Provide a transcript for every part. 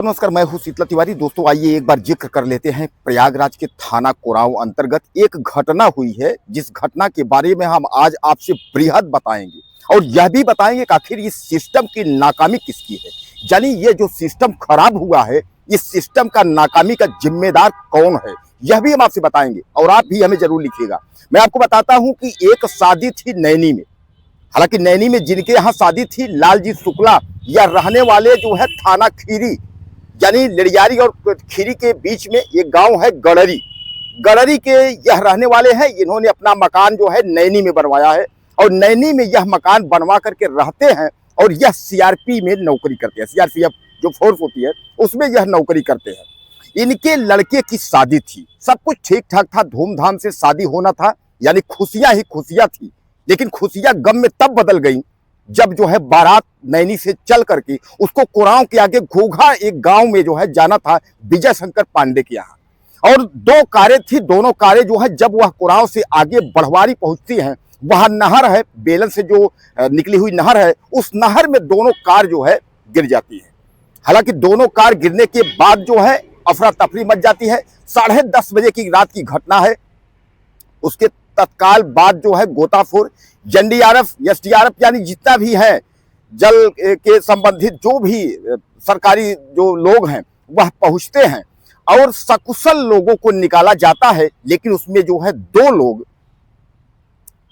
नमस्कार, मैं हूं शीतला तिवारी। दोस्तों, आइए एक बार जिक्र कर लेते हैं। प्रयागराज के थाना कोरांव अंतर्गत एक घटना हुई है, जिस घटना के बारे में हम आज आपसे बृहद बताएंगे और यह भी बताएंगे कि आखिर इस सिस्टम की नाकामी किसकी है। यानी ये जो सिस्टम खराब हुआ है, इस सिस्टम का नाकामी का जिम्मेदार कौन है, यह भी हम आपसे बताएंगे और आप भी हमें जरूर लिखिएगा। मैं आपको बताता हूं कि एक शादी थी नैनी में। हालांकि नैनी में जिनके यहाँ शादी थी, लालजी शुक्ला, या रहने वाले जो है थाना खीरी, यानी लिडियारी और खीरी के बीच में एक गांव है गड़री। गड़री के यह रहने वाले हैं। इन्होंने अपना मकान जो है नैनी में बनवाया है और नैनी में यह मकान बनवा करके रहते हैं और यह सीआरपी में नौकरी करते हैं। सीआरपीएफ जो फोर्स होती है उसमें यह नौकरी करते हैं। इनके लड़के की शादी थी, सब कुछ ठीक ठाक था, धूमधाम से शादी होना था, यानी खुशियां ही खुशियां थी। लेकिन खुशियां गम में तब बदल गई जब जो है बारात नैनी से चल करके उसको कोरांव के आगे घोघा एक गांव में जो है जाना था, विजय शंकर पांडे के यहाँ। और दो कारें थी, दोनों कारें जो है जब वह कोरांव से आगे बढ़वारी पहुंचती हैं, वहां नहर है, बेलन से जो निकली हुई नहर है, उस नहर में दोनों कार जो है गिर जाती है। हालांकि दोनों कार गिरने के बाद जो है अफरा तफरी मच जाती है। 10:30 बजे की रात की घटना है। उसके तत्काल बाद जो है गोताखोर, एनडीआरएफ, एसडीआरएफ, यानी जितना भी है जल के संबंधित जो भी सरकारी जो लोग हैं वह पहुंचते हैं और सकुशल लोगों को निकाला जाता है। लेकिन उसमें जो है 2 लोग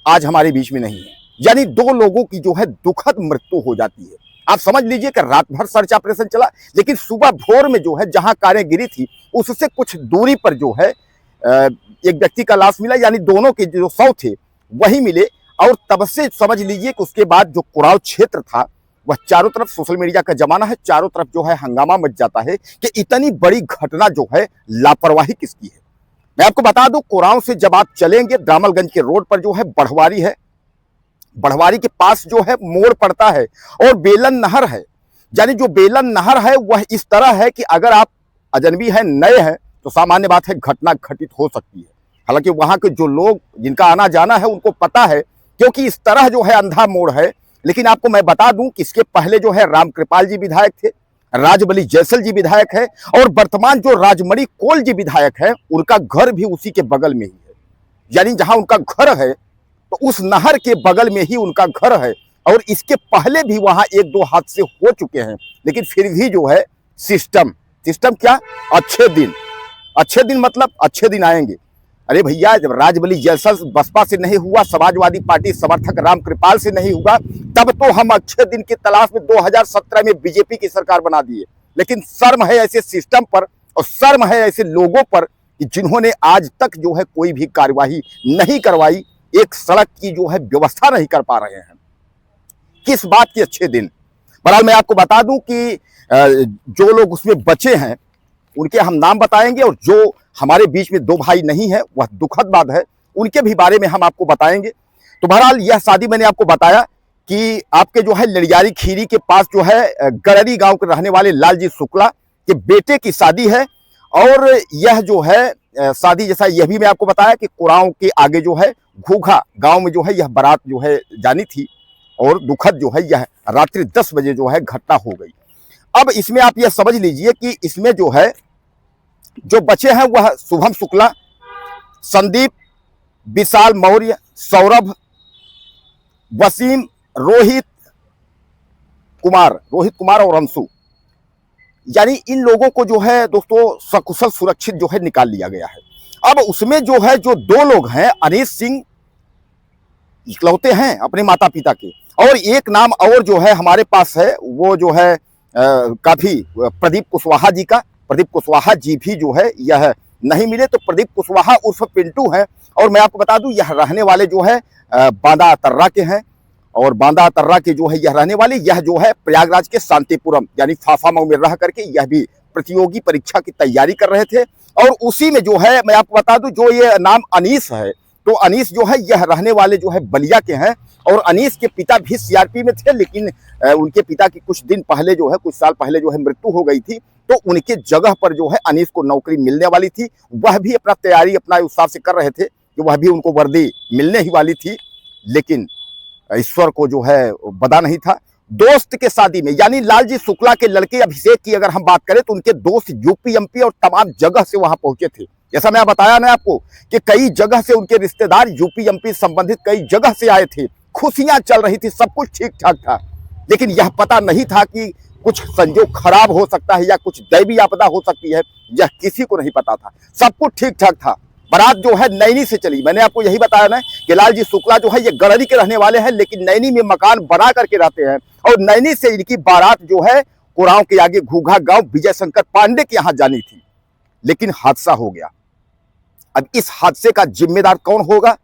आज हमारे बीच में नहीं है, यानी 2 लोगों की जो है दुखद मृत्यु हो जाती है। आप समझ लीजिए कि रात भर सर्च ऑपरेशन चला, लेकिन सुबह भोर में जो है जहां कारें गिरी थी उससे कुछ दूरी पर जो है एक व्यक्ति का लाश मिला, यानी दोनों के जो शव थे वही मिले। और तब से समझ लीजिए कि उसके बाद जो कोरांव क्षेत्र था वह चारों तरफ, सोशल मीडिया का जमाना है, चारों तरफ जो है हंगामा मच जाता है कि इतनी बड़ी घटना जो है लापरवाही किसकी है। मैं आपको बता दूं, कोरांव से जब आप चलेंगे दामलगंज के रोड पर जो है बढ़वारी है, बढ़वारी के पास जो है मोड़ पड़ता है और बेलन नहर है। यानी जो बेलन नहर है वह इस तरह है कि अगर आप अजनबी हैं, नए हैं, तो सामान्य बात है घटना घटित हो सकती है। हालांकि वहां के जो लोग जिनका आना जाना है उनको पता है, क्योंकि इस तरह जो है अंधा मोड़ है। लेकिन आपको मैं बता दूं कि इसके पहले जो है रामकृपाल जी विधायक थे, राजबली जैसल जी विधायक है और वर्तमान जो राजमणि कोल जी विधायक है, उनका घर भी उसी के बगल में ही है। यानी जहां उनका घर है तो उस नहर के बगल में ही उनका घर है। और इसके पहले भी वहां 1-2 हादसे हो चुके हैं। लेकिन फिर भी जो है सिस्टम क्या, अच्छे दिन मतलब अच्छे दिन आएंगे। अरे भैया, जब राजबली जैसल बसपा से नहीं हुआ, समाजवादी पार्टी समर्थक रामकृपाल से नहीं हुआ, तब तो हम अच्छे दिन की तलाश में 2017 में बीजेपी की सरकार बना दिए। लेकिन शर्म है ऐसे सिस्टम पर और शर्म है ऐसे लोगों पर कि जिन्होंने आज तक जो है कोई भी कार्यवाही नहीं करवाई, एक सड़क की जो है व्यवस्था नहीं कर पा रहे हैं। किस बात के अच्छे दिन। बहरहाल मैं आपको बता दूं कि जो लोग उसमें बचे हैं उनके हम नाम बताएंगे और जो हमारे बीच में 2 भाई नहीं है, वह दुखद बात है, उनके भी बारे में हम आपको बताएंगे। तो बहरहाल यह शादी मैंने आपको बताया कि आपके जो है लिडियारी खीरी के पास जो है गड़री गांव के रहने वाले लालजी शुक्ला के बेटे की शादी है। और यह जो है शादी, जैसा यह भी मैं आपको बताया कि कोरांव के आगे जो है घोघा गांव में जो है यह बारात जो है जानी थी और दुखद जो है यह रात्रि 10 बजे जो है घटना हो गई। अब इसमें आप यह समझ लीजिए कि इसमें जो है जो बचे हैं वह शुभम शुक्ला, संदीप, विशाल मौर्य, सौरभ, वसीम, रोहित कुमार और अंशु। यानी इन लोगों को जो है दोस्तों सकुशल सुरक्षित जो है निकाल लिया गया है। अब उसमें जो है जो 2 लोग हैं, अनीश सिंह इकलौते हैं अपने माता पिता के, और एक नाम और जो है हमारे पास है, वो जो है काफी प्रदीप कुशवाहा जी भी जो है यह नहीं मिले। तो प्रदीप कुशवाहा उर्फ पिंटू है और मैं आपको बता दूं यह रहने वाले जो है बांदा तर्रा के हैं और बांदा तर्रा के जो है यह रहने वाले, यह जो है प्रयागराज के शांतिपुरम यानी फाफामऊ में रह करके यह भी प्रतियोगी परीक्षा की तैयारी कर रहे थे। और उसी में जो है मैं आपको बता दूं जो ये नाम अनीस है, तो अनीस जो है यह रहने वाले जो है बलिया के हैं और अनीस के पिता भी सीआरपी में थे। लेकिन उनके पिता की कुछ साल पहले जो है मृत्यु हो गई थी, तो उनके जगह पर जो है अनीस को नौकरी मिलने वाली थी। वह भी अपना तैयारी अपना उस हिसाब से कर रहे थे कि वह भी उनको वर्दी मिलने ही वाली थी। लेकिन ईश्वर को जो है बदा नहीं था दोस्त के शादी में, यानी लालजी शुक्ला के लड़के अभिषेक की अगर हम बात करें तो उनके दोस्त यूपी एमपी और तमाम जगह से वहां पहुंचे थे। जैसा मैं बताया ना आपको कि कई जगह से उनके रिश्तेदार यूपी एमपी संबंधित कई जगह से आए थे, खुशियां चल रही थी, सब कुछ ठीक ठाक था। लेकिन यह पता नहीं था कि कुछ संजोग खराब हो सकता है या कुछ दैवी आपदा हो सकती है, यह किसी को नहीं पता था। सब कुछ ठीक ठाक था। बारात जो है नैनी से चली। मैंने आपको यही बताया ना कि लालजी शुक्ला जो है ये गड़री के रहने वाले हैं, लेकिन नैनी में मकान बना करके रहते हैं और नैनी से इनकी बारात जो है कुराव के आगे घूघा गांव विजय शंकर पांडे के यहां जानी थी। लेकिन हादसा हो गया। अब इस हादसे का जिम्मेदार कौन होगा,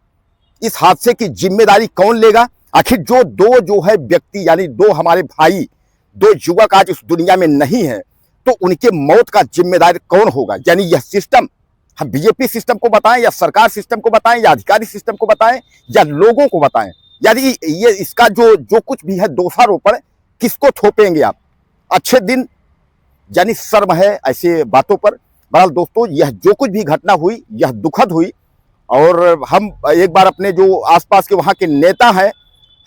इस हादसे की जिम्मेदारी कौन लेगा? आखिर जो है व्यक्ति, यानी दो हमारे भाई, दो युवक आज इस दुनिया में नहीं है, तो उनके मौत का जिम्मेदार कौन होगा? यानी यह सिस्टम, हम बीजेपी सिस्टम को बताएं या सरकार सिस्टम को बताएं या अधिकारी सिस्टम को बताएं या लोगों को बताएं, यानी ये इसका जो कुछ भी है दोषारोपण किसको थोपेंगे आप? अच्छे दिन, यानी शर्म है ऐसे बातों पर। बहरहाल दोस्तों, यह जो कुछ भी घटना हुई यह दुखद हुई और हम एक बार अपने जो आसपास के वहां के नेता हैं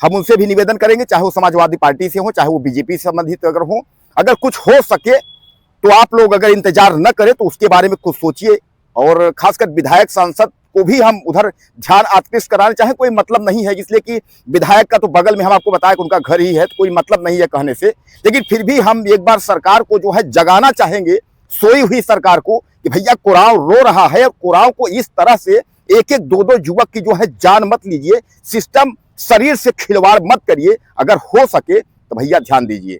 हम उनसे भी निवेदन करेंगे, चाहे वो समाजवादी पार्टी से हो, चाहे वो बीजेपी से संबंधित अगर हो, अगर कुछ हो सके तो आप लोग अगर इंतजार न करें तो उसके बारे में कुछ सोचिए। और खासकर विधायक सांसद को भी हम उधर ध्यान आकृष्ट कराने चाहे, कोई मतलब नहीं है, इसलिए कि विधायक का तो बगल में हम आपको बताया कि उनका घर ही है, तो कोई मतलब नहीं है कहने से। लेकिन फिर भी हम एक बार सरकार को जो है जगाना चाहेंगे, सोई हुई सरकार को, कि भैया कुराव रो रहा है और कुराव को इस तरह से एक एक दो दो युवक की जो है जान मत लीजिए, सिस्टम शरीर से खिलवाड़ मत करिए। अगर हो सके तो भैया ध्यान दीजिए।